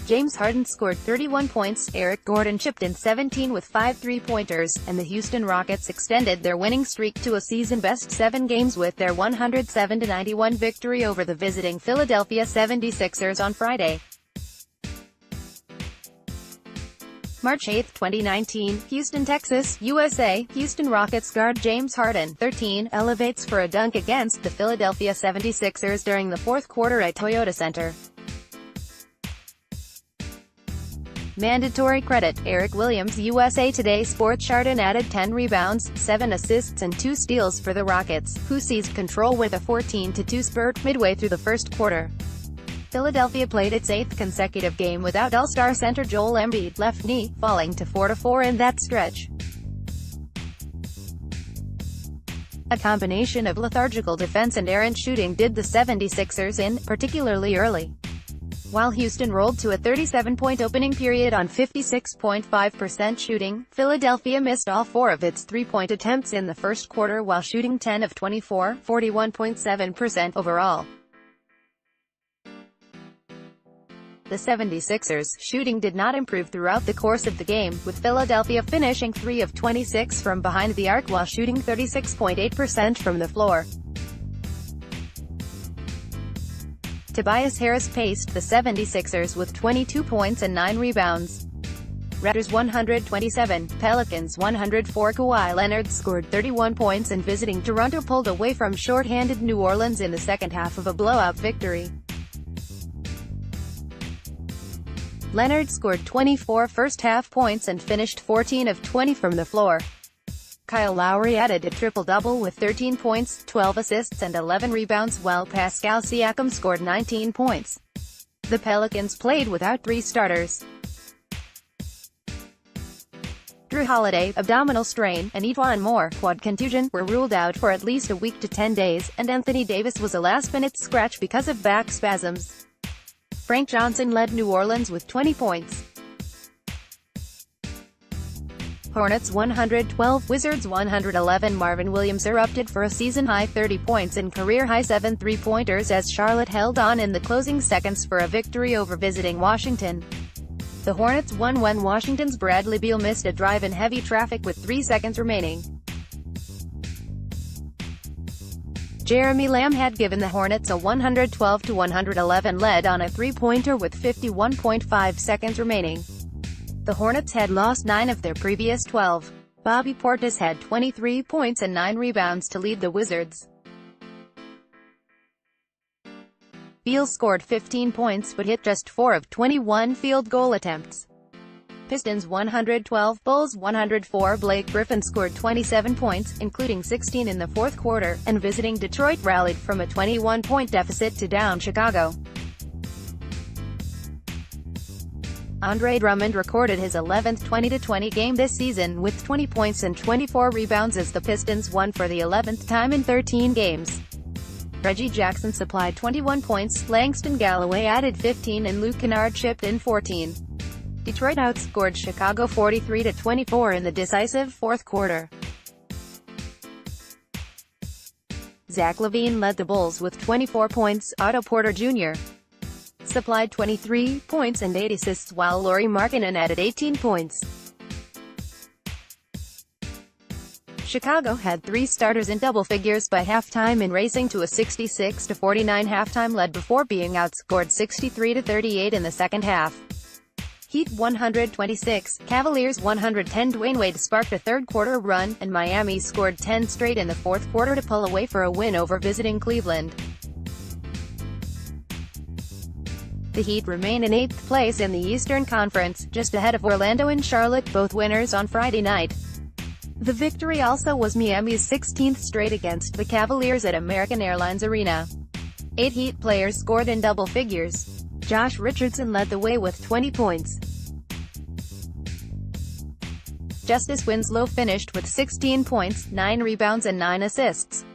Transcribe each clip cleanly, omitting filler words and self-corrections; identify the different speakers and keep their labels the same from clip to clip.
Speaker 1: James Harden scored 31 points, Eric Gordon chipped in 17 with 5 three-pointers, and the Houston Rockets extended their winning streak to a season-best 7 games with their 107-91 victory over the visiting Philadelphia 76ers on Friday. March 8, 2019, Houston, Texas, USA. Houston Rockets guard James Harden, 13, elevates for a dunk against the Philadelphia 76ers during the fourth quarter at Toyota Center. Mandatory credit: Erik Williams-USA Today SportsHarden added 10 rebounds, 7 assists and 2 steals for the Rockets, who seized control with a 14-2 spurt midway through the first quarter. Philadelphia played its 8th consecutive game without All-Star center Joel Embiid, left knee, falling to 4-4 in that stretch. A combination of lethargical defense and errant shooting did the 76ers in, particularly early. While Houston rolled to a 37-point opening period on 56.5% shooting, Philadelphia missed all 4 of its three-point attempts in the first quarter while shooting 10 of 24, 41.7% overall. The 76ers' shooting did not improve throughout the course of the game, with Philadelphia finishing 3 of 26 from behind the arc while shooting 36.8% from the floor. Tobias Harris paced the 76ers with 22 points and 9 rebounds. Raptors 127, Pelicans 104. Kawhi Leonard scored 31 points and visiting Toronto pulled away from short-handed New Orleans in the second half of a blowout victory. Leonard scored 24 first-half points and finished 14 of 20 from the floor. Kyle Lowry added a triple-double with 13 points, 12 assists and 11 rebounds, while Pascal Siakam scored 19 points. The Pelicans played without 3 starters. Drew Holiday, abdominal strain, and Etuan Moore, quad contusion, were ruled out for at least a week to 10 days, and Anthony Davis was a last-minute scratch because of back spasms. Frank Johnson led New Orleans with 20 points. Hornets 112, Wizards 111. Marvin Williams erupted for a season-high 30 points and career-high 7 three-pointers as Charlotte held on in the closing seconds for a victory over visiting Washington. The Hornets won when Washington's Bradley Beal missed a drive in heavy traffic with 3 seconds remaining. Jeremy Lamb had given the Hornets a 112-111 lead on a three-pointer with 51.5 seconds remaining. The Hornets had lost 9 of their previous 12. Bobby Portis had 23 points and 9 rebounds to lead the Wizards. Beal scored 15 points but hit just 4 of 21 field goal attempts. Pistons 112, Bulls 104. Blake Griffin scored 27 points, including 16 in the fourth quarter, and visiting Detroit rallied from a 21-point deficit to down Chicago. Andre Drummond recorded his 11th 20-20 game this season with 20 points and 24 rebounds as the Pistons won for the 11th time in 13 games. Reggie Jackson supplied 21 points, Langston Galloway added 15 and Luke Kennard chipped in 14. Detroit outscored Chicago 43-24 in the decisive fourth quarter. Zach LaVine led the Bulls with 24 points, Otto Porter Jr. supplied 23 points and 8 assists while Lauri Markkanen added 18 points. Chicago had 3 starters in double figures by halftime in racing to a 66-49 halftime lead before being outscored 63-38 in the second half. Heat 126, Cavaliers 110. Dwayne Wade sparked a third-quarter run, and Miami scored 10 straight in the fourth quarter to pull away for a win over visiting Cleveland. The Heat remain in 8th place in the Eastern Conference, just ahead of Orlando and Charlotte, both winners on Friday night. The victory also was Miami's 16th straight against the Cavaliers at American Airlines Arena. 8 Heat players scored in double figures. Josh Richardson led the way with 20 points. Justice Winslow finished with 16 points, 9 rebounds and 9 assists.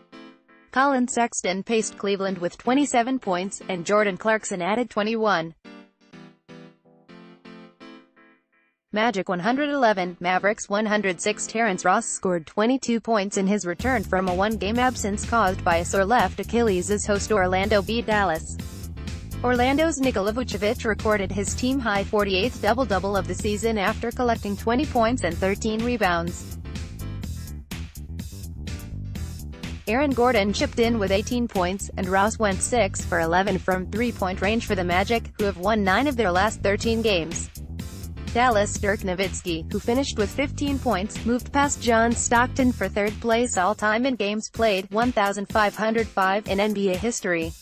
Speaker 1: Colin Sexton paced Cleveland with 27 points, and Jordan Clarkson added 21. Magic 111, Mavericks 106. Terrence Ross scored 22 points in his return from a one-game absence caused by a sore left Achilles as host Orlando beat Dallas. Orlando's Nikola Vucevic recorded his team-high 48th double-double of the season after collecting 20 points and 13 rebounds. Aaron Gordon chipped in with 18 points, and Rouse went 6 for 11 from three-point range for the Magic, who have won 9 of their last 13 games. Dallas' Dirk Nowitzki, who finished with 15 points, moved past John Stockton for third place all-time in games played, 1,505 in NBA history.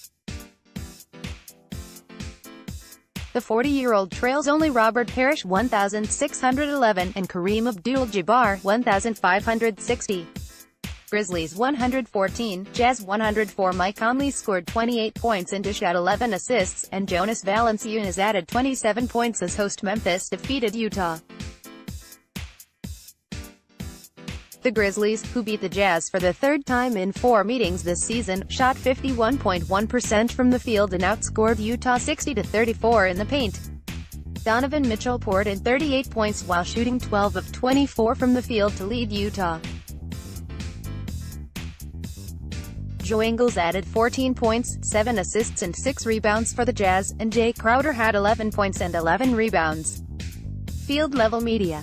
Speaker 1: The 40-year-old trails only Robert Parrish 1,611 and Kareem Abdul-Jabbar 1,560. Grizzlies 114, Jazz 104. Mike Conley scored 28 points and dished out 11 assists, and Jonas Valanciunas added 27 points as host Memphis defeated Utah. The Grizzlies, who beat the Jazz for the third time in 4 meetings this season, shot 51.1% from the field and outscored Utah 60-34 in the paint. Donovan Mitchell poured in 38 points while shooting 12 of 24 from the field to lead Utah. Joe Ingles added 14 points, 7 assists and 6 rebounds for the Jazz, and Jay Crowder had 11 points and 11 rebounds. Field Level Media.